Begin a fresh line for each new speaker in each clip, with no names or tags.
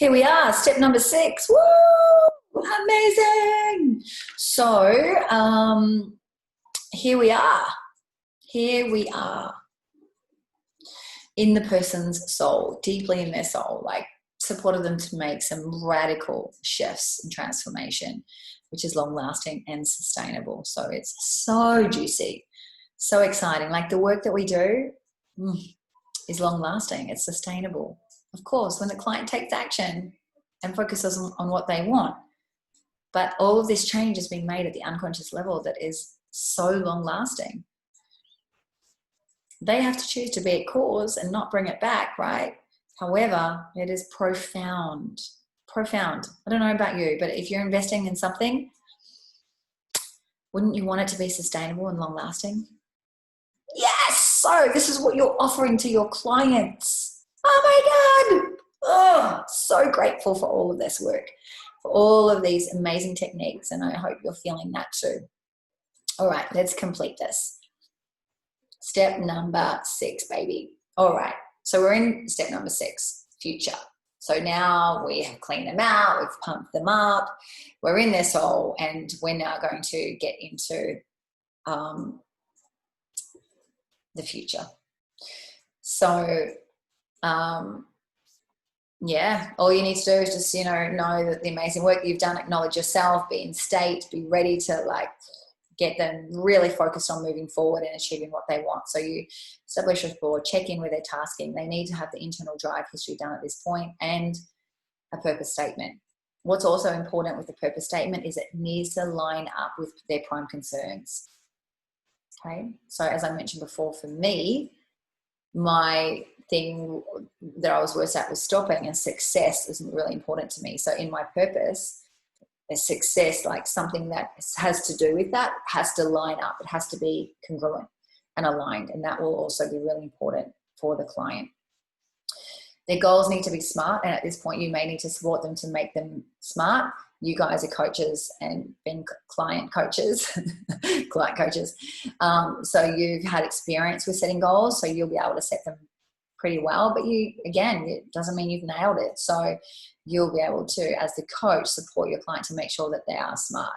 Here we are, step number 6. Woo! Amazing. So here we are. Here we are in the person's soul, deeply in their soul, like supported them to make some radical shifts and transformation, which is long lasting and sustainable. So it's so juicy, so exciting. Like the work that we do is long lasting, it's sustainable. Of course, when the client takes action and focuses on what they want. But all of this change is being made at the unconscious level that is so long lasting. They have to choose to be at cause and not bring it back, right? However, it is profound. Profound. I don't know about you, but if you're investing in something, wouldn't you want it to be sustainable and long lasting? Yes! So this is what you're offering to your clients. Oh my God! Oh, so grateful for all of this work, for all of these amazing techniques, and I hope you're feeling that too. All right, let's complete this. Step number 6, baby. All right, so we're in step number 6, future. So now we have cleaned them out, we've pumped them up, we're in their soul, and we're now going to get into the future. So, yeah, all you need to do is just, know that the amazing work that you've done, acknowledge yourself, be in state, be ready to get them really focused on moving forward and achieving what they want. So you establish a board, check in with their tasking. They need to have the internal drive history done at this point and a purpose statement. What's also important with the purpose statement is it needs to line up with their prime concerns. Okay, so as I mentioned before, for me, my thing that I was worse at was stopping, and success is really important to me. So in my purpose, a success, like something that has to do with that, has to line up. It has to be congruent and aligned, and that will also be really important for the client. Their goals need to be smart, and at this point you may need to support them to make them smart. You guys are coaches and been client coaches, so you've had experience with setting goals, so you'll be able to set them pretty well. But it doesn't mean you've nailed it. So you'll be able to, as the coach, support your client to make sure that they are smart.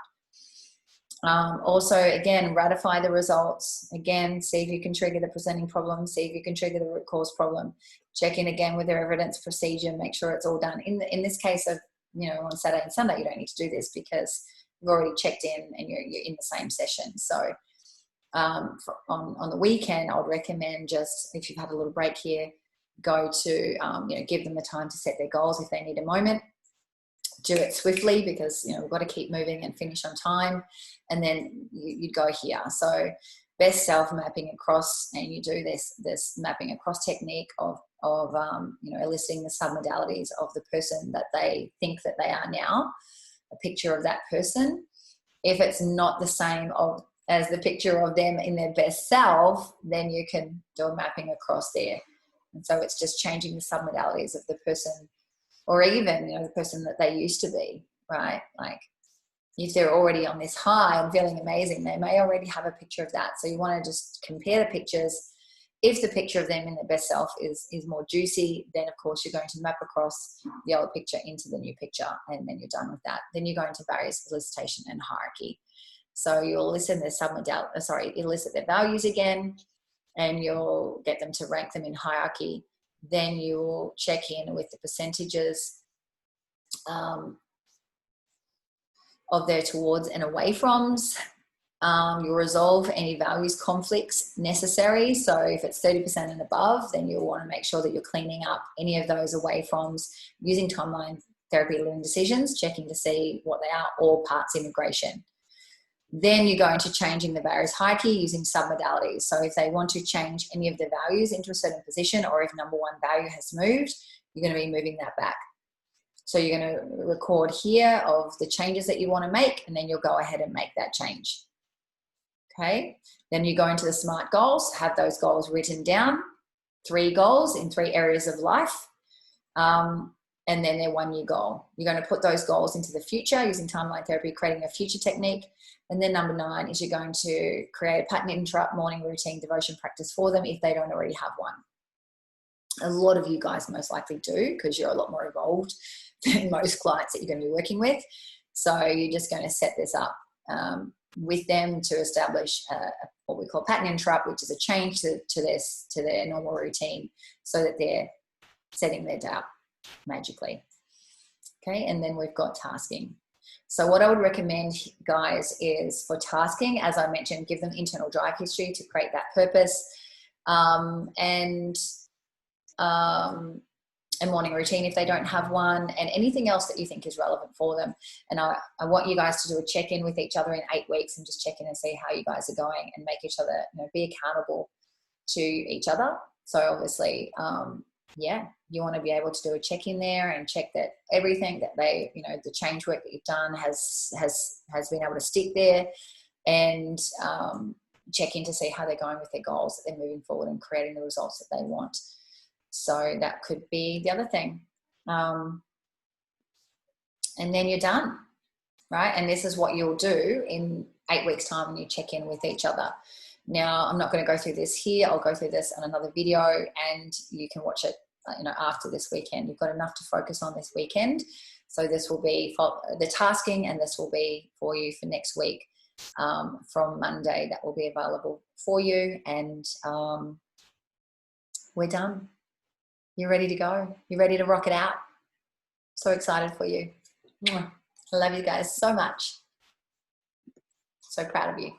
Also, again, ratify the results. Again, see if you can trigger the presenting problem, see if you can trigger the root cause problem. Check in again with their evidence procedure, make sure it's all done. In this case of, on Saturday and Sunday, you don't need to do this because you've already checked in and you're in the same session. So on the weekend, I would recommend, just if you've had a little break here, go to, give them the time to set their goals if they need a moment. Do it swiftly because, we've got to keep moving and finish on time. And then you'd go here. So best self mapping across, and you do this mapping across technique of eliciting the submodalities of the person that they think that they are now, a picture of that person. If it's not the same as the picture of them in their best self, then you can do a mapping across there. And so it's just changing the submodalities of the person, or even, the person that they used to be, right? Like if they're already on this high and feeling amazing, they may already have a picture of that. So you want to just compare the pictures. If the picture of them in their best self is more juicy, then of course you're going to map across the old picture into the new picture, and then you're done with that. Then you go into various elicitation and hierarchy. So you'll elicit their values again, and you'll get them to rank them in hierarchy. Then you'll check in with the percentages of their towards and away froms. You'll resolve any values conflicts necessary. So if it's 30% and above, then you'll want to make sure that you're cleaning up any of those away froms using timeline therapy living decisions, checking to see what they are, or parts integration. Then you go into changing the various hierarchy using submodalities. So if they want to change any of the values into a certain position, or if number one value has moved, you're going to be moving that back. So you're going to record here of the changes that you want to make, and then you'll go ahead and make that change. Okay. Then you go into the SMART goals, have those goals written down, 3 goals in 3 areas of life. And then their 1-year goal. You're going to put those goals into the future using timeline therapy, creating a future technique. And then number 9 is you're going to create a pattern interrupt morning routine devotion practice for them if they don't already have one. A lot of you guys most likely do, because you're a lot more evolved most clients that you're going to be working with. So you're just going to set this up with them to establish what we call pattern interrupt, which is a change to their normal routine, so that they're setting their day up magically. Okay, and then we've got tasking. So what I would recommend, guys, is for tasking, as I mentioned, give them internal drive history to create that purpose, and morning routine if they don't have one, and anything else that you think is relevant for them. And I want you guys to do a check-in with each other in 8 weeks and just check in and see how you guys are going, and make each other, be accountable to each other. So obviously, you want to be able to do a check-in there and check that everything that they, the change work that you've done has been able to stick there, and check in to see how they're going with their goals, that they're moving forward and creating the results that they want. So that could be the other thing. And then you're done, right? And this is what you'll do in 8 weeks' time when you check in with each other. Now, I'm not going to go through this here. I'll go through this on another video, and you can watch it, after this weekend. You've got enough to focus on this weekend. So this will be for the tasking, and this will be for you for next week. From Monday, that will be available for you. And we're done. You're ready to go. You're ready to rock it out. So excited for you. I love you guys so much. So proud of you.